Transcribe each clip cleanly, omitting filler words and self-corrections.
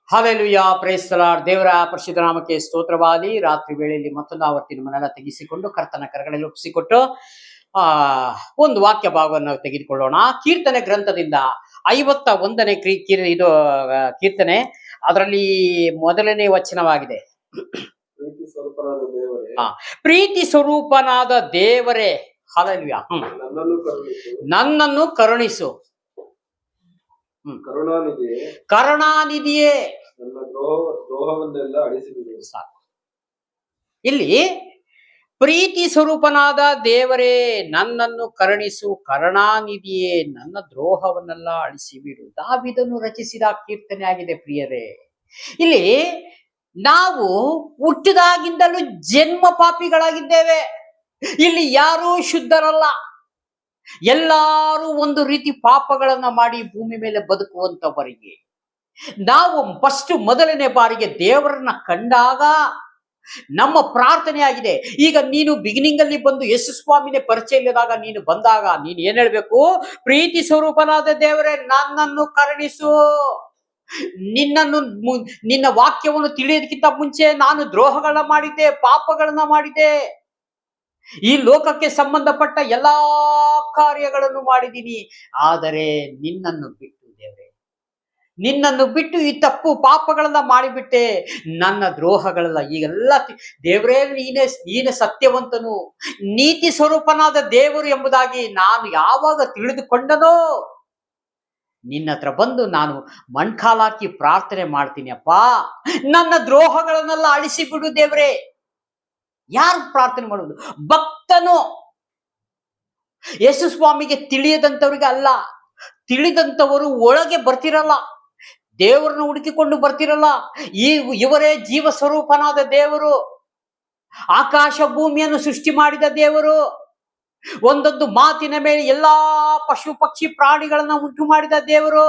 Hallelujah, price the lord. ದೇವರ ಪರಿಶುದ್ಧ ನಾಮಕ್ಕೆ ಸ್ತೋತ್ರವಾಗಲಿ. ರಾತ್ರಿ ವೇಳೆಯಲ್ಲಿ ಮತ್ತೊಂದು ಆವರ್ತಿ ನಮ್ಮನ್ನೆಲ್ಲ ತೆಗೆಸಿಕೊಂಡು ಕರ್ತನ ಕರಗಳಲ್ಲಿ ಒಪ್ಪಿಸಿಕೊಟ್ಟು ಒಂದು ವಾಕ್ಯ ಭಾಗವನ್ನು ತೆಗೆದುಕೊಳ್ಳೋಣ. ಕೀರ್ತನೆ ಗ್ರಂಥದಿಂದ 51ನೇ ಕೀರ್ತನೆ, ಅದರಲ್ಲಿ ಮೊದಲನೇ ವಚನವಾಗಿದೆ. ಪ್ರೀತಿ ಸ್ವರೂಪನಾದ ದೇವರೇ, ಹಲ್ಲೆಲೂಯಾ, ನನ್ನನ್ನು ಕರುಣಿಸು. ಕರುಣಾನಿಧಿಯೇ, ಸಾಕು. ಇಲ್ಲಿ ಪ್ರೀತಿ ಸ್ವರೂಪನಾದ ದೇವರೇ, ನನ್ನನ್ನು ಕರುಣಿಸು, ಕರುಣಾನಿಧಿಯೇ, ನನ್ನ ದ್ರೋಹವನ್ನೆಲ್ಲ ಅಳಿಸಿಬಿಡು. ದಾವೀದನು ರಚಿಸಿದ ಕೀರ್ತನೆ ಆಗಿದೆ ಪ್ರಿಯರೇ. ಇಲ್ಲಿ ನಾವು ಹುಟ್ಟಿದಾಗಿಂದಲೂ ಜನ್ಮ ಪಾಪಿಗಳಾಗಿದ್ದೇವೆ. ಇಲ್ಲಿ ಯಾರೂ ಶುದ್ಧರಲ್ಲ. ಎಲ್ಲರೂ ಒಂದು ರೀತಿ ಪಾಪಗಳನ್ನ ಮಾಡಿ ಭೂಮಿ ಮೇಲೆ ಬದುಕುವಂತವರಿಗೆ ನಾವು ಮೊದಲನೇ ಬಾರಿಗೆ ದೇವರನ್ನ ಕಂಡಾಗ ನಮ್ಮ ಪ್ರಾರ್ಥನೆ ಆಗಿದೆ. ಈಗ ನೀನು ಬಿಗಿನಿಂಗ್ ಅಲ್ಲಿ ಬಂದು ಯೇಸು ಸ್ವಾಮಿನೇ ಪರಿಚಯ ಇಲ್ಲದಾಗ ನೀನು ಬಂದಾಗ ನೀನು ಏನ್ ಹೇಳ್ಬೇಕು? ಪ್ರೀತಿ ಸ್ವರೂಪನಾದ ದೇವರೇ, ನನ್ನನ್ನು ಕರುಣಿಸು. ನಿನ್ನ ವಾಕ್ಯವನ್ನು ತಿಳಿಯೋದಕ್ಕಿಂತ ಮುಂಚೆ ನಾನು ದ್ರೋಹಗಳನ್ನ ಮಾಡಿದ್ದೆ, ಪಾಪಗಳನ್ನ ಮಾಡಿದ್ದೆ, ಈ ಲೋಕಕ್ಕೆ ಸಂಬಂಧಪಟ್ಟ ಎಲ್ಲಾ ಕಾರ್ಯಗಳನ್ನು ಮಾಡಿದ್ದೀನಿ. ಆದರೆ ನಿನ್ನನ್ನು ಬಿಟ್ಟು ದೇವರೇ, ನಿನ್ನನ್ನು ಬಿಟ್ಟು ಈ ತಪ್ಪು ಪಾಪಗಳನ್ನ ಮಾಡಿಬಿಟ್ಟೆ. ನನ್ನ ದ್ರೋಹಗಳೆಲ್ಲ ಈಗೆಲ್ಲ ದೇವರೇ, ನೀನೇ ಸತ್ಯವಂತನು, ನೀತಿ ಸ್ವರೂಪನಾದ ದೇವರು ಎಂಬುದಾಗಿ ನಾನು ಯಾವಾಗ ತಿಳಿದುಕೊಂಡನೋ ನಿನ್ನ ಹತ್ರ ಬಂದು ನಾನು ಮಣ್ಕಾಲಾಕಿ ಪ್ರಾರ್ಥನೆ ಮಾಡ್ತೀನಿ. ಅಪ್ಪ, ನನ್ನ ದ್ರೋಹಗಳನ್ನೆಲ್ಲ ಅಳಿಸಿ ಬಿಡು ದೇವರೇ. ಯಾರು ಪ್ರಾರ್ಥನೆ ಮಾಡುವುದು? ಭಕ್ತನು. ಯೇಸು ಸ್ವಾಮಿಗೆ ತಿಳಿಯದಂತವರಿಗೆ ಅಲ್ಲ, ತಿಳಿದಂತವರು ಒಳಗೆ ಬರ್ತಿರಲ್ಲ, ದೇವರನ್ನು ಹುಡುಕಿಕೊಂಡು ಬರ್ತಿರಲ್ಲ. ಇವರೇ ಜೀವ ಸ್ವರೂಪನಾದ ದೇವರು, ಆಕಾಶ ಭೂಮಿಯನ್ನು ಸೃಷ್ಟಿ ಮಾಡಿದ ದೇವರು, ಒಂದೊಂದು ಮಾತಿನ ಮೇಲೆ ಎಲ್ಲಾ ಪಶು ಪಕ್ಷಿ ಪ್ರಾಣಿಗಳನ್ನ ಉಂಟು ಮಾಡಿದ ದೇವರು,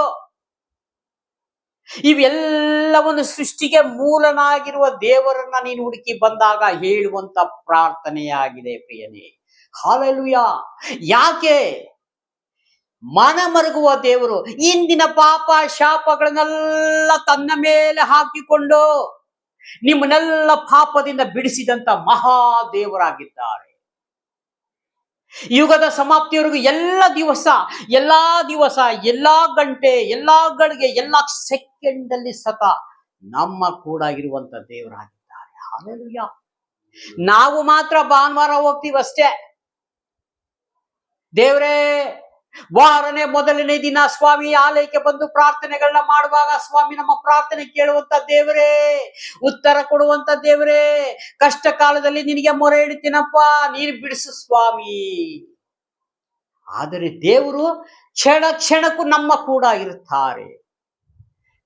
ಇವೆಲ್ಲವನ್ನು ಸೃಷ್ಟಿಗೆ ಮೂಲನಾಗಿರುವ ದೇವರನ್ನ ನೀನು ಹುಡುಕಿ ಬಂದಾಗ ಹೇಳುವಂತ ಪ್ರಾರ್ಥನೆಯಾಗಿದೆ ಪ್ರಿಯನೇ. ಹಲ್ಲೆಲೂಯಾ. ಯಾಕೆ? ಮನ ಮರುಗುವ ದೇವರು ಇಂದಿನ ಪಾಪ ಶಾಪಗಳನ್ನೆಲ್ಲ ತನ್ನ ಮೇಲೆ ಹಾಕಿಕೊಂಡು ನಿಮ್ಮನ್ನೆಲ್ಲ ಪಾಪದಿಂದ ಬಿಡಿಸಿದಂತ ಮಹಾದೇವರಾಗಿದ್ದಾರೆ. ಯುಗದ ಸಮಾಪ್ತಿಯವರೆಗೂ ಎಲ್ಲ ದಿವಸ ಎಲ್ಲಾ ಗಂಟೆ, ಎಲ್ಲಾ ಗಳಿಗೆ, ಎಲ್ಲಾ ಸೆಕೆಂಡ್ ಅಲ್ಲಿ ಸತ ನಮ್ಮ ಕೂಡ ಇರುವಂತ ದೇವರಾಗಿದ್ದಾರೆ. ಹಲ್ಲೆಲೂಯಾ. ನಾವು ಮಾತ್ರ ಭಾನುವಾರ ಹೋಗ್ತೀವಿ ಅಷ್ಟೇ. ದೇವರೇ, ವಾರನೇ ಮೊದಲನೇ ದಿನ ಸ್ವಾಮಿ ಆಲಯಕ್ಕೆ ಬಂದು ಪ್ರಾರ್ಥನೆಗಳನ್ನ ಮಾಡುವಾಗ ಸ್ವಾಮಿ ನಮ್ಮ ಪ್ರಾರ್ಥನೆ ಕೇಳುವಂತ ದೇವರೇ, ಉತ್ತರ ಕೊಡುವಂತ ದೇವರೇ, ಕಷ್ಟ ಕಾಲದಲ್ಲಿ ನಿನಗೆ ಮೊರೆ ಇಡ್ತೀನಪ್ಪ, ನೀನು ಬಿಡಿಸು ಸ್ವಾಮಿ. ಆದರೆ ದೇವರು ಕ್ಷಣ ಕ್ಷಣಕ್ಕೂ ನಮ್ಮ ಕೂಡ ಇರುತ್ತಾರೆ.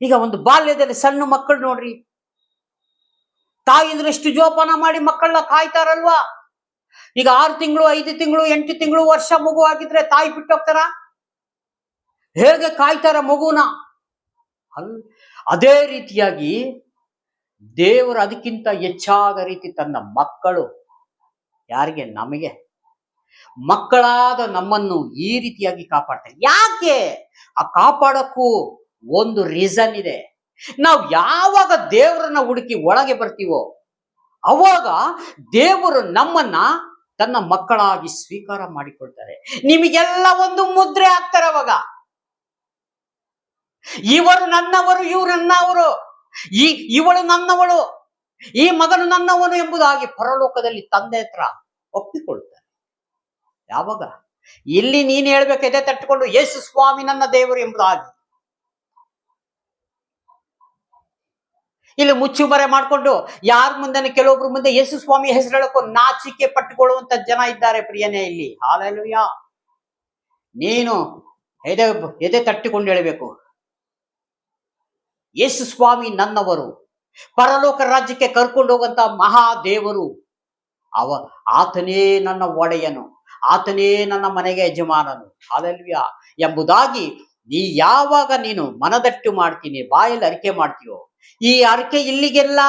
ಈಗ ಒಂದು ಬಾಲ್ಯದಲ್ಲಿ ಸಣ್ಣ ಮಕ್ಕಳು ನೋಡ್ರಿ, ತಾಯಿ ಎಷ್ಟು ಜೋಪಾನ ಮಾಡಿ ಮಕ್ಕಳನ್ನ ಕಾಯ್ತಾರಲ್ವಾ. ಈಗ 6 ತಿಂಗಳು, 5 ತಿಂಗಳು, 8 ತಿಂಗಳು, ವರ್ಷ ಮಗು ಆಗಿದ್ರೆ ತಾಯಿ ಬಿಟ್ಟೋಗ್ತಾರ? ಹೇಗೆ ಕಾಯ್ತಾರ ಮಗುನ? ಅದೇ ರೀತಿಯಾಗಿ ದೇವರು ಅದಕ್ಕಿಂತ ಹೆಚ್ಚಾದ ರೀತಿ ತನ್ನ ಮಕ್ಕಳು, ಯಾರಿಗೆ? ನಮಗೆ ಮಕ್ಕಳಾದ ನಮ್ಮನ್ನು ಈ ರೀತಿಯಾಗಿ ಕಾಪಾಡ್ತಾರೆ. ಯಾಕೆ? ಆ ಕಾಪಾಡಕ್ಕೂ ಒಂದು ರೀಸನ್ ಇದೆ. ನಾವು ಯಾವಾಗ ದೇವರನ್ನ ಹುಡುಕಿ ಒಳಗೆ ಬರ್ತೀವೋ ಅವಾಗ ದೇವರು ನಮ್ಮನ್ನ ತನ್ನ ಮಕ್ಕಳಾಗಿ ಸ್ವೀಕಾರ ಮಾಡಿಕೊಳ್ತಾರೆ. ನಿಮಗೆಲ್ಲ ಒಂದು ಮುದ್ರೆ ಆಗ್ತಾರೆ. ಅವಾಗ ಇವರು ನನ್ನವರು, ಇವರು ನನ್ನವರು, ಇವಳು ನನ್ನವಳು, ಈ ಮಗನು ನನ್ನವನು ಎಂಬುದಾಗಿ ಪರಲೋಕದಲ್ಲಿ ತಂದೆ ಹತ್ರ ಒಪ್ಪಿಕೊಳ್ತಾರೆ. ಯಾವಾಗ? ಇಲ್ಲಿ ನೀನು ಹೇಳ್ಬೇಕು ಎದೆ ತಟ್ಟುಕೊಂಡು, ಯೇಸು ಸ್ವಾಮಿ ನನ್ನ ದೇವರು ಎಂಬುದಾಗಿ. ಇಲ್ಲಿ ಮುಚ್ಚುಮರೆ ಮಾಡಿಕೊಂಡು ಯಾರ ಮುಂದೆ, ಕೆಲವೊಬ್ರು ಮುಂದೆ ಯೇಸು ಸ್ವಾಮಿ ಹೆಸರು ಹೇಳಕ್ಕೂ ನಾಚಿಕೆ ಪಟ್ಟುಕೊಳ್ಳುವಂತ ಜನ ಇದ್ದಾರೆ ಪ್ರಿಯನೇ ಇಲ್ಲಿ. ಹಲ್ಲೆಲೂಯಾ. ನೀನು ಎದೆ ತಟ್ಟಿಕೊಂಡು ಹೇಳಬೇಕು, ಯೇಸು ಸ್ವಾಮಿ ನನ್ನವರು, ಪರಲೋಕ ರಾಜ್ಯಕ್ಕೆ ಕರ್ಕೊಂಡು ಹೋಗುವಂತ ಮಹಾದೇವರು, ಆತನೇ ನನ್ನ ಒಡೆಯನು, ಆತನೇ ನನ್ನ ಮನೆಗೆ ಯಜಮಾನನು. ಹಲ್ಲೆಲೂಯಾ ಎಂಬುದಾಗಿ ಯಾವಾಗ ನೀನು ಮನದಟ್ಟು ಮಾಡ್ತೀನಿ, ಬಾಯಲ್ಲಿ ಅರಿಕೆ ಮಾಡ್ತೀಯೋ, ಈ ಅರಿಕೆ ಇಲ್ಲಿಗೆಲ್ಲ,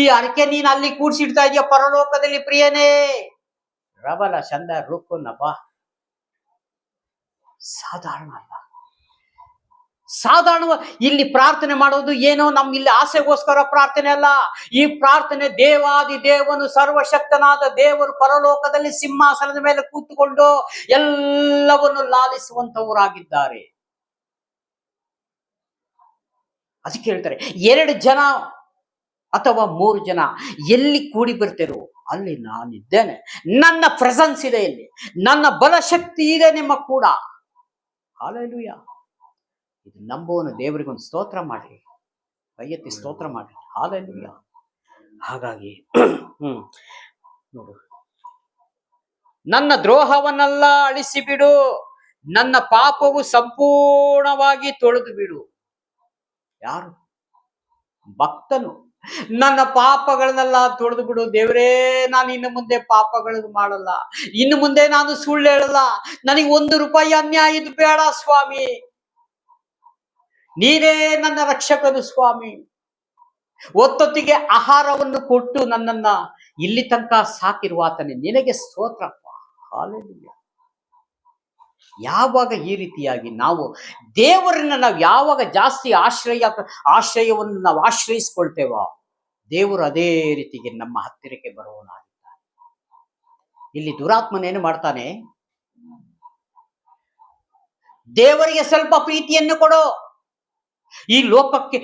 ಈ ಅರಿಕೆ ನೀನು ಅಲ್ಲಿ ಕೂಡ್ಸಿಡ್ತಾ ಇದೆಯಾ ಪರಲೋಕದಲ್ಲಿ ಪ್ರಿಯನೇ. ರಬಲ ಚಂದ ರೂಪನಪ್ಪ, ಸಾಧಾರಣ ಅಲ್ಲ, ಸಾಧಾರಣ ಇಲ್ಲಿ ಪ್ರಾರ್ಥನೆ ಮಾಡೋದು ಏನೋ ನಮ್ಮ ಇಲ್ಲಿ ಆಸೆಗೋಸ್ಕರ ಪ್ರಾರ್ಥನೆ ಅಲ್ಲ. ಈ ಪ್ರಾರ್ಥನೆ ದೇವಾದಿ ದೇವನು, ಸರ್ವಶಕ್ತನಾದ ದೇವರು ಪರಲೋಕದಲ್ಲಿ ಸಿಂಹಾಸನದ ಮೇಲೆ ಕೂತುಕೊಂಡು ಎಲ್ಲವನ್ನು ಲಾಲಿಸುವಂತವರಾಗಿದ್ದಾರೆ. ಅದಕ್ಕೆ ಹೇಳ್ತಾರೆ, 2 ಜನ ಅಥವಾ 3 ಜನ ಎಲ್ಲಿ ಕೂಡಿ ಬರ್ತಿರೋ ಅಲ್ಲಿ ನಾನಿದ್ದೇನೆ. ನನ್ನ ಪ್ರೆಸೆನ್ಸ್ ಇದೆ, ಇಲ್ಲಿ ನನ್ನ ಬಲಶಕ್ತಿ ಇದೆ ನಿಮ್ಮ ಕೂಡ. ಹಲ್ಲೆಲೂಯಾ. ಇದು ನಂಬುವನು ದೇವರಿಗೊಂದು ಸ್ತೋತ್ರ ಮಾಡಿ, ಕೈಯೆತ್ತಿ ಸ್ತೋತ್ರ ಮಾಡಿ. ಹಲ್ಲೆಲೂಯಾ. ಹಾಗಾಗಿ ನೋಡು, ನನ್ನ ದ್ರೋಹವನ್ನೆಲ್ಲ ಅಳಿಸಿ ಬಿಡು, ನನ್ನ ಪಾಪವು ಸಂಪೂರ್ಣವಾಗಿ ತೊಳೆದು ಬಿಡು. ಯಾರು? ಭಕ್ತನು. ನನ್ನ ಪಾಪಗಳನ್ನೆಲ್ಲ ತೊಳೆದು ಬಿಡು ದೇವರೇ, ನಾನು ಇನ್ನು ಮುಂದೆ ಪಾಪಗಳನ್ನು ಮಾಡಲ್ಲ, ಇನ್ನು ಮುಂದೆ ನಾನು ಸುಳ್ಳು ಹೇಳಲ್ಲ, ನನಗೆ 1 ರೂಪಾಯಿ ಅನ್ಯಾಯ ಇದು ಬೇಡ ಸ್ವಾಮಿ, ನೀನೇ ನನ್ನ ರಕ್ಷಕನು ಸ್ವಾಮಿ. ಒತ್ತೊತ್ತಿಗೆ ಆಹಾರವನ್ನು ಕೊಟ್ಟು ನನ್ನನ್ನ ಇಲ್ಲಿ ತನಕ ಸಾಕಿರುವಾತನೇ, ನಿನಗೆ ಸ್ತೋತ್ರಪ್ಪ. ಹಲ್ಲೆಲೂಯಾ. ಯಾವಾಗ ಈ ರೀತಿಯಾಗಿ ನಾವು ದೇವರನ್ನ ನಾವು ಯಾವಾಗ ಜಾಸ್ತಿ ಆಶ್ರಯವನ್ನು ನಾವು ಆಶ್ರಯಿಸ್ಕೊಳ್ತೇವೋ, ದೇವರು ಅದೇ ರೀತಿಗೆ ನಮ್ಮ ಹತ್ತಿರಕ್ಕೆ ಬರುವನಾಗಿದ್ದಾನೆ. ಇಲ್ಲಿ ದುರಾತ್ಮನೇನು ಮಾಡ್ತಾನೆ, ದೇವರಿಗೆ ಸ್ವಲ್ಪ ಪ್ರೀತಿಯನ್ನು ಕೊಡು, ಈ ಲೋಕಕ್ಕೆ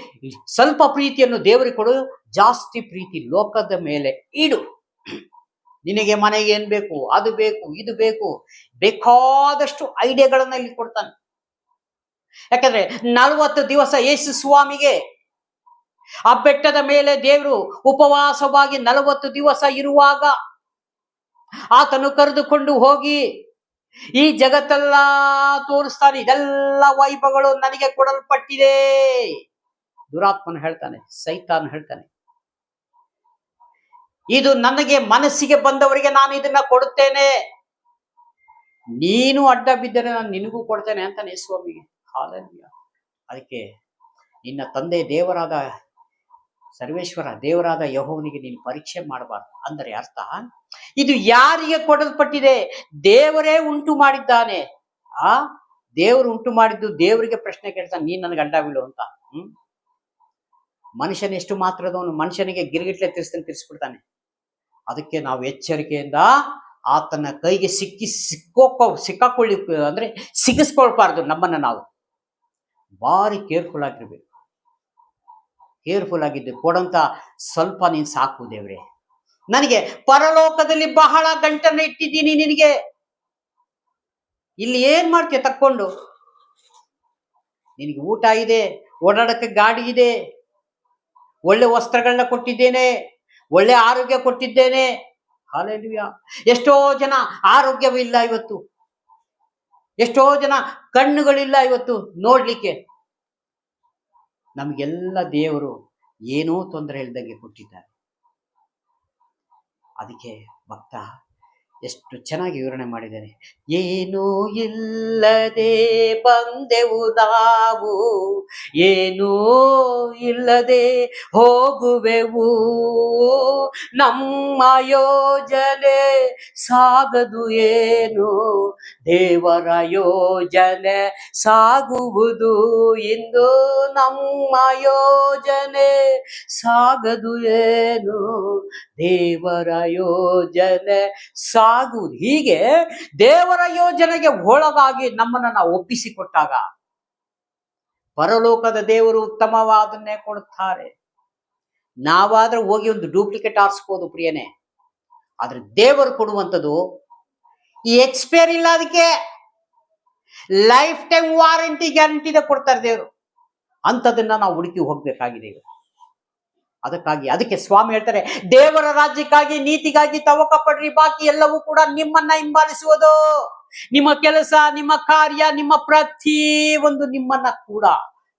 ಸ್ವಲ್ಪ ಪ್ರೀತಿಯನ್ನು ದೇವರಿಗೆ ಕೊಡು, ಜಾಸ್ತಿ ಪ್ರೀತಿ ಲೋಕದ ಮೇಲೆ ಇಡು. ನಿನಗೆ ಮನೆಗೆ ಏನ್ ಬೇಕು, ಅದು ಬೇಕು, ಇದು ಬೇಕು, ಬೇಕಾದಷ್ಟು ಐಡಿಯಾಗಳನ್ನ ಇಲ್ಲಿ ಕೊಡ್ತಾನೆ. ಯಾಕಂದ್ರೆ 40 ದಿವಸ ಯೇಸು ಸ್ವಾಮಿಗೆ ಆ ಬೆಟ್ಟದ ಮೇಲೆ ದೇವರು ಉಪವಾಸವಾಗಿ 40 ದಿವಸ ಇರುವಾಗ ಆತನು ಕರೆದುಕೊಂಡು ಹೋಗಿ ಈ ಜಗತ್ತೆಲ್ಲ ತೋರಿಸ್ತಾನೆ. ಇದೆಲ್ಲ ವೈಭವಗಳು ನನಗೆ ಕೊಡಲ್ಪಟ್ಟಿದೆ. ದುರಾತ್ಮನು ಹೇಳ್ತಾನೆ, ಸೈತಾನ್ ಹೇಳ್ತಾನೆ, ಇದು ನನಗೆ ಮನಸ್ಸಿಗೆ ಬಂದವರಿಗೆ ನಾನು ಇದನ್ನ ಕೊಡುತ್ತೇನೆ, ನೀನು ಅಡ್ಡ ಬಿದ್ದರೆ ನಾನು ನಿನಗೂ ಕೊಡ್ತೇನೆ ಅಂತಾನೆ ಸ್ವಾಮಿಗೆ. ಹಲ್ಲೆಲೂಯಾ. ಅದಕ್ಕೆ ನಿನ್ನ ತಂದೆ ದೇವರಾದ ಸರ್ವೇಶ್ವರ ದೇವರಾದ ಯೆಹೋವನಿಗೆ ನೀನು ಪರೀಕ್ಷೆ ಮಾಡಬಾರ್ದು. ಅಂದರೆ ಅರ್ಥ, ಇದು ಯಾರಿಗೆ ಕೊಡಲ್ಪಟ್ಟಿದೆ? ದೇವರೇ ಉಂಟು ಮಾಡಿದ್ದಾನೆ. ದೇವರು ಉಂಟು ಮಾಡಿದ್ದು ದೇವರಿಗೆ ಪ್ರಶ್ನೆ ಕೇಳ್ತಾನೆ, ನೀನ್ ನನಗೆ ಅಡ್ಡ ಬೀಳು ಅಂತ. ಮನುಷ್ಯನ ಎಷ್ಟು ಮಾತ್ರದವನು, ಮನುಷ್ಯನಿಗೆ ಗಿರಿಗಿಟ್ಲೆ ತಿರ್ಸ್ಬಿಡ್ತಾನೆ. ಅದಕ್ಕೆ ನಾವು ಎಚ್ಚರಿಕೆಯಿಂದ ಆತನ ಕೈಗೆ ಸಿಕ್ಕಾಕೊಳ್ಳಿ ಅಂದ್ರೆ ಸಿಗಿಸ್ಕೊಳ್ಬಾರ್ದು. ನಮ್ಮನ್ನ ನಾವು ಭಾರಿ ಕೇರ್ಫುಲ್ ಆಗಿರ್ಬೇಕು. ಕೇರ್ಫುಲ್ ಆಗಿದ್ದು ಕೊಡಂತ ಸ್ವಲ್ಪ ನೀನ್ ಸಾಕು ದೇವ್ರೆ, ನನಗೆ ಪರಲೋಕದಲ್ಲಿ ಬಹಳ ಗಂಟನ್ನು ಇಟ್ಟಿದ್ದೀನಿ, ನಿನಗೆ ಇಲ್ಲಿ ಏನ್ ಮಾಡ್ತೀಯ ತಕ್ಕೊಂಡು? ನಿನಗೆ ಊಟ ಇದೆ, ಓಡಾಡಕ್ಕೆ ಗಾಡಿ ಇದೆ, ಒಳ್ಳೆ ವಸ್ತ್ರಗಳನ್ನ ಕೊಟ್ಟಿದ್ದೇನೆ, ಒಳ್ಳೆ ಆರೋಗ್ಯ ಕೊಟ್ಟಿದ್ದೇನೆ. ಹಲ್ಲೆಲೂಯಾ. ಎಷ್ಟೋ ಜನ ಆರೋಗ್ಯವಿಲ್ಲ ಇವತ್ತು, ಎಷ್ಟೋ ಜನ ಕಣ್ಣುಗಳಿಲ್ಲ ಇವತ್ತು ನೋಡ್ಲಿಕ್ಕೆ. ನಮಗೆಲ್ಲ ದೇವರು ಏನೂ ತೊಂದರೆ ಇಲ್ದಂಗೆ ಕೊಟ್ಟಿದ್ದಾರೆ. ಅದಕ್ಕೆ ಭಕ್ತ ಎಷ್ಟು ಚೆನ್ನಾಗಿ ವಿವರಣೆ ಮಾಡಿದ್ದಾನೆ. ಏನೂ ಇಲ್ಲದೆ ಬಂದೆವು ನಾವು, ಏನೂ ಇಲ್ಲದೆ ಹೋಗುವೆವು, ನಮ್ಮ ಯೋಜನೆ ಸಾಗದು ಏನು, ದೇವರ ಯೋಜನೆ ಸಾಗುವುದು ಇಂದು, ನಮ್ಮ ಯೋಜನೆ ಸಾಗದು ಏನು, ದೇವರ ಯೋಜನೆ ಸಾಗುವುದು. ಹೀಗೆ ದೇವರ ಯೋಜನೆಗೆ ಒಳಗಾಗಿ ನಮ್ಮನ್ನ ನಾವು ಒಪ್ಪಿಸಿಕೊಟ್ಟಾಗ ಪರಲೋಕದ ದೇವರು ಉತ್ತಮವಾದನ್ನೇ ಕೊಡುತ್ತಾರೆ. ನಾವಾದ್ರೆ ಹೋಗಿ ಒಂದು ಡೂಪ್ಲಿಕೇಟ್ ಆರಿಸ್ಬೋದು ಪ್ರಿಯನೇ, ಆದ್ರೆ ದೇವರು ಕೊಡುವಂಥದ್ದು ಈ ಎಕ್ಸ್ಪೈರ್ ಇಲ್ಲ, ಅದಕ್ಕೆ ಲೈಫ್ ಟೈಮ್ ವಾರಂಟಿ ಗ್ಯಾರಂಟಿದ ಕೊಡ್ತಾರೆ ದೇವರು. ಅಂಥದನ್ನ ನಾವು ಹುಡುಕಿ ಹೋಗ್ಬೇಕಾಗಿದೆ. ಅದಕ್ಕೆ ಸ್ವಾಮಿ ಹೇಳ್ತಾರೆ, ದೇವರ ರಾಜ್ಯಕ್ಕಾಗಿ ನೀತಿಗಾಗಿ ತವಕ ಪಡ್ರಿ, ಬಾಕಿ ಎಲ್ಲವೂ ಕೂಡ ನಿಮ್ಮನ್ನ ಹಿಂಬಾಲಿಸುವುದು. ನಿಮ್ಮ ಕೆಲಸ, ನಿಮ್ಮ ಕಾರ್ಯ, ನಿಮ್ಮ ಪ್ರತಿ ಒಂದು ನಿಮ್ಮನ್ನ ಕೂಡ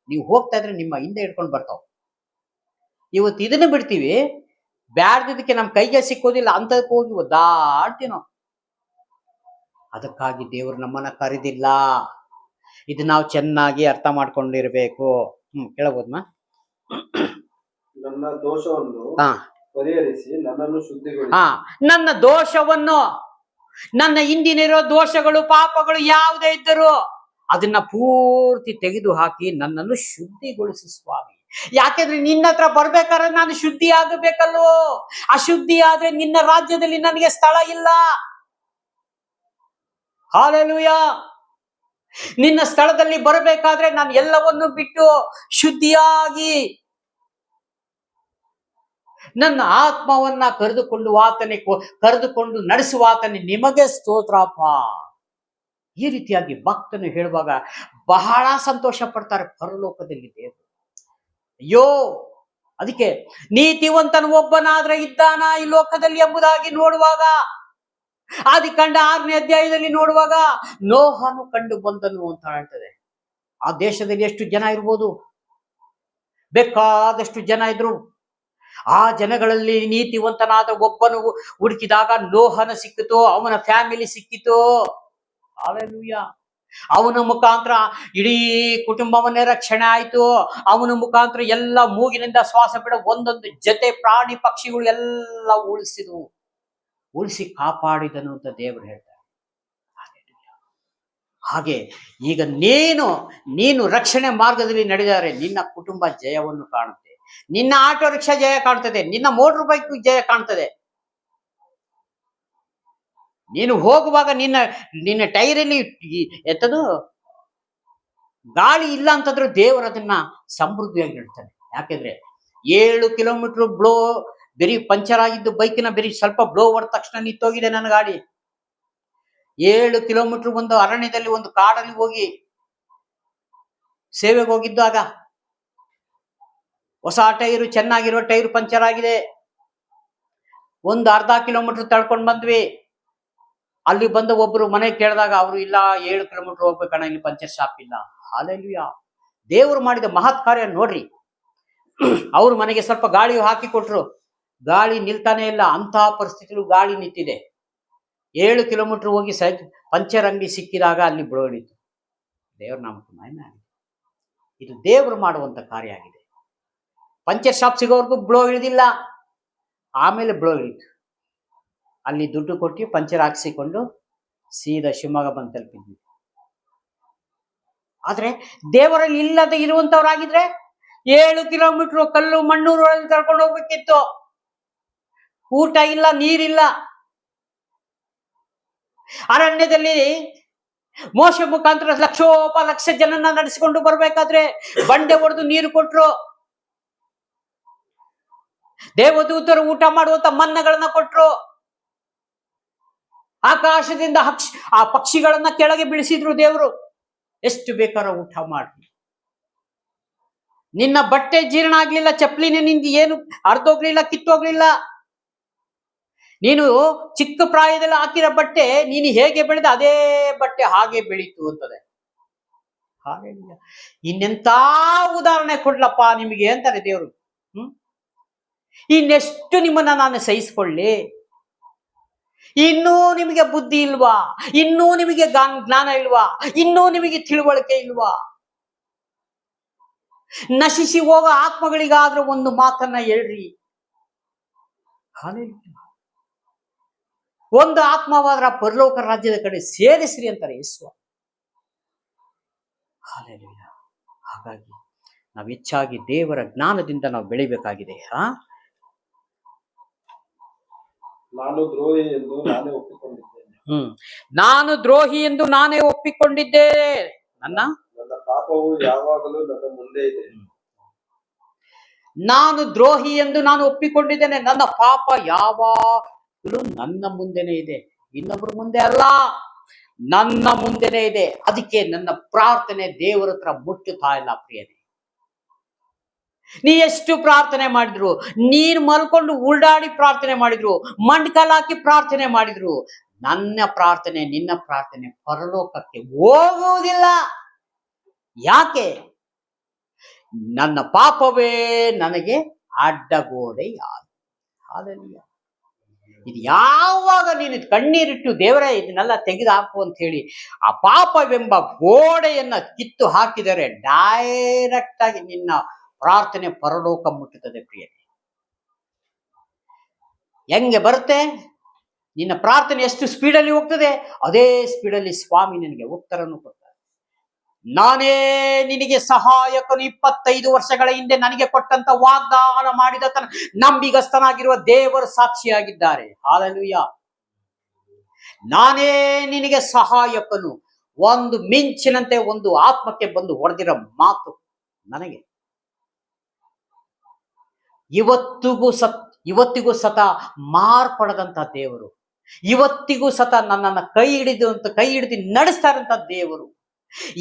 ನೀವು ಹೋಗ್ತಾ ಇದ್ರೆ ನಿಮ್ಮ ಹಿಂದೆ ಹಿಡ್ಕೊಂಡು ಬರ್ತಾವ. ಇವತ್ತು ಇದನ್ನು ಬಿಡ್ತೀವಿ, ಬ್ಯಾಡ್ದಿದ್ದಕ್ಕೆ ನಮ್ಮ ಕೈಗೆ ಸಿಕ್ಕೋದಿಲ್ಲ, ಅಂತದಕ್ಕೆ ಹೋಗಿ ಒದ್ದಾಡ್ತೀವಿ ನಾವು. ಅದಕ್ಕಾಗಿ ದೇವರು ನಮ್ಮನ್ನ ಕರೆದಿಲ್ಲ. ಇದು ನಾವು ಚೆನ್ನಾಗಿ ಅರ್ಥ ಮಾಡ್ಕೊಂಡಿರ್ಬೇಕು. ಕೇಳಬಹುದಮ್ಮ? ನನ್ನ ದೋಷವನ್ನು ಪರಿಹರಿಸಿ ನನ್ನನ್ನು ಶುದ್ಧಿಗೊಳಿಸಿ. ನನ್ನ ದೋಷವನ್ನು, ನನ್ನ ಹಿಂದಿನಿರೋ ದೋಷಗಳು ಪಾಪಗಳು ಯಾವುದೇ ಇದ್ದರೂ ಅದನ್ನ ಪೂರ್ತಿ ತೆಗೆದು ಹಾಕಿ ನನ್ನನ್ನು ಶುದ್ಧಿಗೊಳಿಸು ಸ್ವಾಮಿ. ಯಾಕೆಂದ್ರೆ ನಿನ್ನ ಹತ್ರ ಬರ್ಬೇಕಾದ್ರೆ ನಾನು ಶುದ್ಧಿ ಆಗಬೇಕಲ್ವೋ. ಅಶುದ್ಧಿ ಆದ್ರೆ ನಿನ್ನ ರಾಜ್ಯದಲ್ಲಿ ನನಗೆ ಸ್ಥಳ ಇಲ್ಲ. ಹಾಲೆಲೂಯಾ. ನಿನ್ನ ಸ್ಥಳದಲ್ಲಿ ಬರಬೇಕಾದ್ರೆ ನಾನು ಎಲ್ಲವನ್ನು ಬಿಟ್ಟು ಶುದ್ಧಿಯಾಗಿ ನನ್ನ ಆತ್ಮವನ್ನ ಕರೆದುಕೊಂಡು ನಡೆಸುವ ಆತನೇ ನಿಮಗೆ ಸ್ತೋತ್ರಪ್ಪ. ಈ ರೀತಿಯಾಗಿ ಭಕ್ತನು ಹೇಳುವಾಗ ಬಹಳ ಸಂತೋಷ ಪಡ್ತಾರೆ ಪರಲೋಕದಲ್ಲಿ ದೇವರು. ಅಯ್ಯೋ, ಅದಕ್ಕೆ ನೀತಿವಂತನು ಒಬ್ಬನಾದ್ರೆ ಇದ್ದಾನ ಈ ಲೋಕದಲ್ಲಿ ಎಂಬುದಾಗಿ ನೋಡುವಾಗ, ಆದಿಕಾಂಡ 6ನೇ ಅಧ್ಯಾಯದಲ್ಲಿ ನೋಡುವಾಗ ನೋಹನು ಕಂಡು ಬಂದನು ಅಂತ ಹೇಳ್ತದೆ. ಆ ದೇಶದಲ್ಲಿ ಎಷ್ಟು ಜನ ಇರ್ಬೋದು? ಬೇಕಾದಷ್ಟು ಜನ ಇದ್ರು. ಆ ಜನಗಳಲ್ಲಿ ನೀತಿವಂತನಾದ ಒಬ್ಬನು ಹುಡುಕಿದಾಗ ನೋಹನ ಸಿಕ್ಕಿತು, ಅವನ ಫ್ಯಾಮಿಲಿ ಸಿಕ್ಕಿತು. ಹಲ್ಲೆಲೂಯಾ. ಅವನ ಮುಖಾಂತರ ಇಡೀ ಕುಟುಂಬವನ್ನೇ ರಕ್ಷಣೆ ಆಯ್ತು. ಅವನ ಮುಖಾಂತರ ಎಲ್ಲ ಮೂಗಿನಿಂದ ಶ್ವಾಸ ಬಿಡ ಒಂದೊಂದು ಜೊತೆ ಪ್ರಾಣಿ ಪಕ್ಷಿಗಳು ಎಲ್ಲ ಉಳಿಸಿ ಕಾಪಾಡಿದನು ಅಂತ ದೇವರು ಹೇಳ್ತಾರೆ. ಹಾಗೆ ಈಗ ನೀನು ರಕ್ಷಣೆ ಮಾರ್ಗದಲ್ಲಿ ನಡೆದರೆ ನಿನ್ನ ಕುಟುಂಬ ಜಯವನ್ನು ಕಾಣುತ್ತೆ. ನಿನ್ನ ಆಟೋ ರಿಕ್ಷಾ ಜಯ ಕಾಣ್ತದೆ, ನಿನ್ನ ಮೋಟರ್ ಬೈಕ್ ಜಯ ಕಾಣ್ತದೆ. ನೀನು ಹೋಗುವಾಗ ನಿನ್ನ ಟೈರಲ್ಲಿ ಗಾಳಿ ಇಲ್ಲ ಅಂತಂದ್ರೆ ದೇವರು ಅದನ್ನ ಸಮೃದ್ಧಿಯಾಗಿ ಇಡ್ತಾನೆ. ಯಾಕೆಂದ್ರೆ 7 ಕಿಲೋಮೀಟರ್ ಬರೀ ಪಂಚರ್ ಆಗಿದ್ದು ಬೈಕಿನ ಬರೀ ಸ್ವಲ್ಪ ಬ್ಲೋ ಹೊಡೆದ ತಕ್ಷಣ ನಿಂತೋಗಿದೆ ನನ್ನ ಗಾಡಿ. 7 ಕಿಲೋಮೀಟರ್ ಒಂದು ಅರಣ್ಯದಲ್ಲಿ ಒಂದು ಕಾಡಲ್ಲಿ ಹೋಗಿ ಸೇವೆಗೆ ಹೋಗಿದ್ದಾಗ ಹೊಸ ಟೈರು, ಚೆನ್ನಾಗಿರೋ ಟೈರ್ ಪಂಚರ್ ಆಗಿದೆ. ಒಂದು ಅರ್ಧ ಕಿಲೋಮೀಟರ್ ತಳ್ಕೊಂಡು ಬಂದ್ವಿ. ಅಲ್ಲಿ ಬಂದ ಒಬ್ರು ಮನೆ ಕೇಳಿದಾಗ ಅವರು ಇಲ್ಲ, 7 ಕಿಲೋಮೀಟರ್ ಹೋಗ್ಬೇಕಣ್ಣ, ಇಲ್ಲಿ ಪಂಚರ್ ಶಾಪ್ ಇಲ್ಲ. ಹಲ್ಲೆಲೂಯಾ. ದೇವರು ಮಾಡಿದ ಮಹತ್ ಕಾರ್ಯ ನೋಡ್ರಿ. ಅವ್ರ ಮನೆಗೆ ಸ್ವಲ್ಪ ಗಾಳಿ ಹಾಕಿ ಕೊಟ್ರು, ಗಾಳಿ ನಿಲ್ತಾನೆ ಇಲ್ಲ. ಅಂತಹ ಪರಿಸ್ಥಿತಿಗಳು ಗಾಳಿ ನಿಂತಿದೆ. 7 ಕಿಲೋಮೀಟರ್ ಹೋಗಿ ಪಂಚರ್ ಅಂಗಡಿ ಸಿಕ್ಕಿದಾಗ ಅಲ್ಲಿ ಬ್ಲೋ ಹಿಡಿತು. ದೇವ್ರ ನಾಮಕ್ಕೆ ಮಹಿಮೆ ಆಗಿದೆ. ಇದು ದೇವರು ಮಾಡುವಂತ ಕಾರ್ಯ ಆಗಿದೆ. ಪಂಚರ್ ಶಾಪ್ ಸಿಗೋವರೆಗೂ ಬ್ಲೋ ಹಿಡಿದಿಲ್ಲ, ಆಮೇಲೆ ಬ್ಲೋ ಹಿಡಿತು. ಅಲ್ಲಿ ದುಡ್ಡು ಕೊಟ್ಟು ಪಂಚರ್ ಹಾಕಿಸಿಕೊಂಡು ಸೀದಾ ಶಿವಮೊಗ್ಗ ಬಂದು ತಲುಪಿದ್ವಿ. ಆದ್ರೆ ದೇವರಲ್ಲಿ ಇಲ್ಲದೆ ಇರುವಂತವ್ರಾಗಿದ್ರೆ 7 ಕಿಲೋಮೀಟರ್ ಕಲ್ಲು ಮಣ್ಣೂರೊಳಗೆ ಕರ್ಕೊಂಡು ಹೋಗ್ಬೇಕಿತ್ತು. ಊಟ ಇಲ್ಲ, ನೀರಿಲ್ಲ. ಅರಣ್ಯದಲ್ಲಿ ಮೋಶೆ ಮುಖಾಂತರ ಲಕ್ಷ ಜನನ್ನ ನಡೆಸಿಕೊಂಡು ಬರ್ಬೇಕಾದ್ರೆ ಬಂಡೆ ಹೊಡೆದು ನೀರು ಕೊಟ್ರು. ದೇವದೂತರು ಊಟ ಮಾಡುವಂತ ಮನ್ನಗಳನ್ನ ಕೊಟ್ರು. ಆಕಾಶದಿಂದ ಆ ಪಕ್ಷಿಗಳನ್ನ ಕೆಳಗೆ ಬೀಳಿಸಿದ್ರು ದೇವರು. ಎಷ್ಟು ಬೇಕಾದ ಊಟ ಮಾಡಿ. ನಿನ್ನ ಬಟ್ಟೆ ಜೀರ್ಣ ಆಗ್ಲಿಲ್ಲ, ಚಪ್ಪಲಿನ ನಿಂದ ಏನು ಅರ್ಧೋಗ್ಲಿಲ್ಲ, ಕಿತ್ತೋಗ್ಲಿಲ್ಲ. ನೀನು ಚಿಕ್ಕ ಪ್ರಾಯದಲ್ಲಿ ಹಾಕಿರೋ ಬಟ್ಟೆ ನೀನು ಹೇಗೆ ಬೆಳೆದ ಅದೇ ಬಟ್ಟೆ ಹಾಗೆ ಬೆಳೀತು ಅಂತದೆ. ಹಾಗೆ ಇನ್ನೆಂತ ಉದಾಹರಣೆ ಕೊಡ್ಲಪ್ಪ ನಿಮಗೆ ಅಂತಾರೆ ದೇವರು. ಇನ್ನೆಷ್ಟು ನಿಮ್ಮನ್ನ ನಾನು ಸಹಿಸಿಕೊಳ್ಳಿ? ಇನ್ನೂ ನಿಮಗೆ ಬುದ್ಧಿ ಇಲ್ವಾ? ಇನ್ನೂ ನಿಮಗೆ ಜ್ಞಾನ ಇಲ್ವಾ? ಇನ್ನೂ ನಿಮಗೆ ತಿಳುವಳಿಕೆ ಇಲ್ವಾ? ನಶಿಸಿ ಹೋಗೋ ಆತ್ಮಗಳಿಗಾದ್ರೂ ಒಂದು ಮಾತನ್ನ ಹೇಳ್ರಿ. ಒಂದು ಆತ್ಮವಾದ್ರ ಪರಲೋಕ ರಾಜ್ಯದ ಕಡೆ ಸೇರಿಸ್ರಿ ಅಂತಾರೆ ಯೇಸು. ಹಾಗಾಗಿ ನಾವು ಹೆಚ್ಚಾಗಿ ದೇವರ ಜ್ಞಾನದಿಂದ ನಾವು ಬೆಳಿಬೇಕಾಗಿದೆ. ನಾನು ದ್ರೋಹಿ ಎಂದು ನಾನೇ ಒಪ್ಪಿಕೊಂಡಿದ್ದೇನೆ. ನಾನು ದ್ರೋಹಿ ಎಂದು ನಾನೇ ಒಪ್ಪಿಕೊಂಡಿದ್ದೇನೆ. ನನ್ನ ಪಾಪವು ಯಾವಾಗಲೂ ನನ್ನ ಮುಂದೆ ಇದೆ. ನಾನು ದ್ರೋಹಿ ಎಂದು ನಾನು ಒಪ್ಪಿಕೊಂಡಿದ್ದೇನೆ. ನನ್ನ ಪಾಪ ಯಾವಾಗಲೂ ನನ್ನ ಮುಂದೆನೆ ಇದೆ, ಇನ್ನೊಬ್ಬರ ಮುಂದೆ ಅಲ್ಲ, ನನ್ನ ಮುಂದೆನೆ ಇದೆ. ಅದಕ್ಕೆ ನನ್ನ ಪ್ರಾರ್ಥನೆ ದೇವರ ಹತ್ರ ಮುಟ್ಟುತ್ತಾ ಇಲ್ಲ ಪ್ರಿಯನೇ. ನೀ ಎಷ್ಟು ಪ್ರಾರ್ಥನೆ ಮಾಡಿದ್ರು, ನೀನು ಮಲ್ಕೊಂಡು ಉಲ್ಡಾಡಿ ಪ್ರಾರ್ಥನೆ ಮಾಡಿದ್ರು, ಮಂಡ್ಕಲ್ ಹಾಕಿ ಪ್ರಾರ್ಥನೆ ಮಾಡಿದ್ರು, ನನ್ನ ಪ್ರಾರ್ಥನೆ ನಿನ್ನ ಪ್ರಾರ್ಥನೆ ಪರಲೋಕಕ್ಕೆ ಹೋಗುವುದಿಲ್ಲ. ಯಾಕೆ? ನನ್ನ ಪಾಪವೇ ನನಗೆ ಅಡ್ಡಗೋಡೆ ಯಾರು. ಇದು ಯಾವಾಗ ನೀನು ಕಣ್ಣೀರಿಟ್ಟು ದೇವರೇ ಇದನ್ನೆಲ್ಲ ತೆಗೆದು ಹಾಕು ಅಂತ ಹೇಳಿ ಆ ಪಾಪವೆಂಬ ಗೋಡೆಯನ್ನ ಕಿತ್ತು ಹಾಕಿದರೆ ಡೈರೆಕ್ಟ್ ಆಗಿ ನಿನ್ನ ಪ್ರಾರ್ಥನೆ ಪರಲೋಕ ಮುಟ್ಟುತ್ತದೆ ಪ್ರಿಯರೇ. ಹೆಂಗೆ ಬರುತ್ತೆ? ನಿನ್ನ ಪ್ರಾರ್ಥನೆ ಎಷ್ಟು ಸ್ಪೀಡಲ್ಲಿ ಹೋಗ್ತದೆ, ಅದೇ ಸ್ಪೀಡಲ್ಲಿ ಸ್ವಾಮಿ ನಿನಗೆ ಉತ್ತರವನ್ನು ಕೊಡ್ತಾರೆ. ನಾನೇ ನಿನಗೆ ಸಹಾಯಕನು. 25 ವರ್ಷಗಳ ಹಿಂದೆ ನನಗೆ ಕೊಟ್ಟಂತ ವಾಗ್ದಾನ ಮಾಡಿದ ತನ್ನ ನಂಬಿಗಸ್ತನಾಗಿರುವ ದೇವರು ಸಾಕ್ಷಿಯಾಗಿದ್ದಾರೆ. ಹಾಲೆಲೂಯಾ. ನಾನೇ ನಿನಗೆ ಸಹಾಯಕನು. ಒಂದು ಮಿಂಚಿನಂತೆ ಒಂದು ಆತ್ಮಕ್ಕೆ ಬಂದು ಹೊಡೆದಿರೋ ಮಾತು ನನಗೆ ಇವತ್ತಿಗೂ ಸತ ಮಾರ್ಪಡದಂತ ದೇವರು, ಇವತ್ತಿಗೂ ಸತ ನನ್ನನ್ನು ಕೈ ಹಿಡಿದು ನಡೆಸ್ತಾ ಇರಂತ ದೇವರು,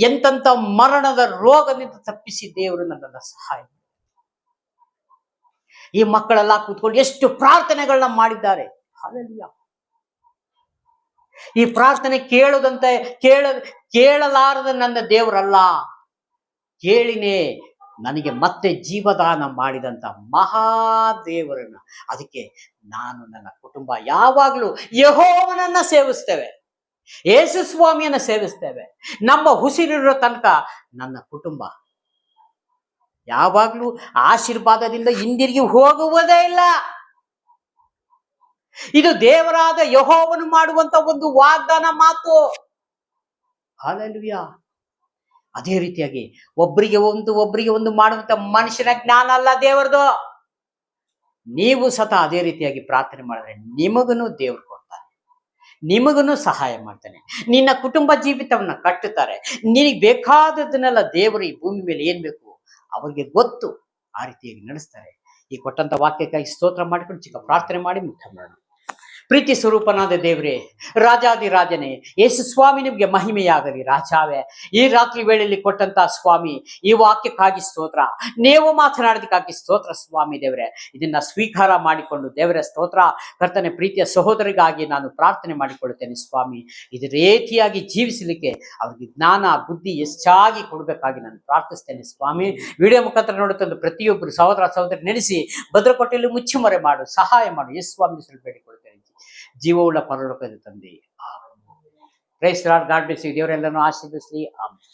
ಎಂತೆಂತ ಮರಣದ ರೋಗದಿಂದ ತಪ್ಪಿಸಿ ದೇವರು ನನ್ನನ್ನು ಸಹಾಯ. ಈ ಮಕ್ಕಳೆಲ್ಲ ಕೂತ್ಕೊಂಡು ಎಷ್ಟು ಪ್ರಾರ್ಥನೆಗಳನ್ನ ಮಾಡಿದ್ದಾರೆ. ಹಾಲೆಲೂಯಾ. ಈ ಪ್ರಾರ್ಥನೆ ಕೇಳಲಾರದ ನನ್ನ ದೇವರಲ್ಲ, ಕೇಳಿನೇ ನನಗೆ ಮತ್ತೆ ಜೀವದಾನ ಮಾಡಿದಂತ ಮಹಾದೇವರನ್ನ. ಅದಕ್ಕೆ ನಾನು ನನ್ನ ಕುಟುಂಬ ಯಾವಾಗಲೂ ಯೆಹೋವನನ್ನ ಸೇವಿಸ್ತೇವೆ, ಯೇಸು ಸ್ವಾಮಿಯನ್ನ ಸೇವಿಸ್ತೇವೆ. ನಮ್ಮ ಉಸಿರಿರೋ ತನಕ ನನ್ನ ಕುಟುಂಬ ಯಾವಾಗಲೂ ಆಶೀರ್ವಾದದಿಂದ ಹಿಂದಿರುಗಿ ಹೋಗುವುದೇ ಇಲ್ಲ. ಇದು ದೇವರಾದ ಯೆಹೋವನು ಮಾಡುವಂತ ಒಂದು ವಾಗ್ದಾನ ಮಾತು. ಹಲ್ಲೆಲೂಯಾ. ಅದೇ ರೀತಿಯಾಗಿ ಒಬ್ಬರಿಗೆ ಒಂದು ಮಾಡುವಂತ ಮನುಷ್ಯನ ಜ್ಞಾನ ಅಲ್ಲ ದೇವರದು. ನೀವು ಸತ ಅದೇ ರೀತಿಯಾಗಿ ಪ್ರಾರ್ಥನೆ ಮಾಡಿದ್ರೆ ನಿಮಗನು ದೇವರು ಕೊಡ್ತಾನೆ, ನಿಮಗನು ಸಹಾಯ ಮಾಡ್ತಾನೆ, ನಿನ್ನ ಕುಟುಂಬ ಜೀವಿತವನ್ನ ಕಟ್ಟುತ್ತಾರೆ. ನಿನಗೆ ಬೇಕಾದದನ್ನೆಲ್ಲ ದೇವರು ಈ ಭೂಮಿ ಮೇಲೆ ಏನ್ ಬೇಕು ಅವರಿಗೆ ಗೊತ್ತು, ಆ ರೀತಿಯಾಗಿ ನಡೆಸ್ತಾರೆ. ಈ ಕೊಟ್ಟಂತ ವಾಕ್ಯಕ್ಕಾಗಿ ಸ್ತೋತ್ರ ಮಾಡಿಕೊಂಡು ಚಿಕ್ಕ ಪ್ರಾರ್ಥನೆ ಮಾಡಿ ಮುಕ್ತ ಮಾಡೋಣ. ಪ್ರೀತಿ ಸ್ವರೂಪನಾದ ದೇವರೇ, ರಾಜಾದಿರಾಜನೇ, ಯೇಸು ಸ್ವಾಮಿ ನಿಮಗೆ ಮಹಿಮೆಯಾಗಲಿ. ರಾಜಾವೇ, ಈ ರಾತ್ರಿ ವೇಳೆಯಲ್ಲಿ ಕೊಟ್ಟಂತ ಸ್ವಾಮಿ ಈ ವಾಕ್ಯಕ್ಕಾಗಿ ಸ್ತೋತ್ರ, ನೀವು ಮಾತನಾಡೋದಕ್ಕಾಗಿ ಸ್ತೋತ್ರ ಸ್ವಾಮಿ ದೇವರೇ. ಇದನ್ನ ಸ್ವೀಕಾರ ಮಾಡಿಕೊಂಡು ದೇವರ ಸ್ತೋತ್ರ. ಕರ್ತನೆ, ಪ್ರೀತಿಯ ಸಹೋದರಿಗಾಗಿ ನಾನು ಪ್ರಾರ್ಥನೆ ಮಾಡಿಕೊಳ್ಳುತ್ತೇನೆ ಸ್ವಾಮಿ. ಇದೇ ರೀತಿಯಾಗಿ ಜೀವಿಸಲಿಕ್ಕೆ ಅವ್ರಿಗೆ ಜ್ಞಾನ ಬುದ್ಧಿ ಹೆಚ್ಚಾಗಿ ಕೊಡಬೇಕಾಗಿ ನಾನು ಪ್ರಾರ್ಥಿಸ್ತೇನೆ ಸ್ವಾಮಿ. ವಿಡಿಯೋ ಮುಖಾಂತರ ನೋಡುತ್ತಂದು ಪ್ರತಿಯೊಬ್ಬರು ಸಹೋದರ ಸಹೋದರಿ ನೆನೆಸಿ ಭದ್ರಕೋಟೆಯಲ್ಲಿ ಮುಚ್ಚುಮರೆ ಮಾಡು, ಸಹಾಯ ಮಾಡು. ಯೇಸು ಸ್ವಾಮಿ ಬೇಡಿಕೊಳ್ಳುತ್ತೇನೆ, ಜೀವವುಳ್ಳ ಪರಲೋಕದ ತಂದೆ. Praise Lord. God bless you. ದೇವರೆಲ್ಲರನ್ನು ಆಶೀರ್ವದಿಸಲಿ. ಆಮೆನ್.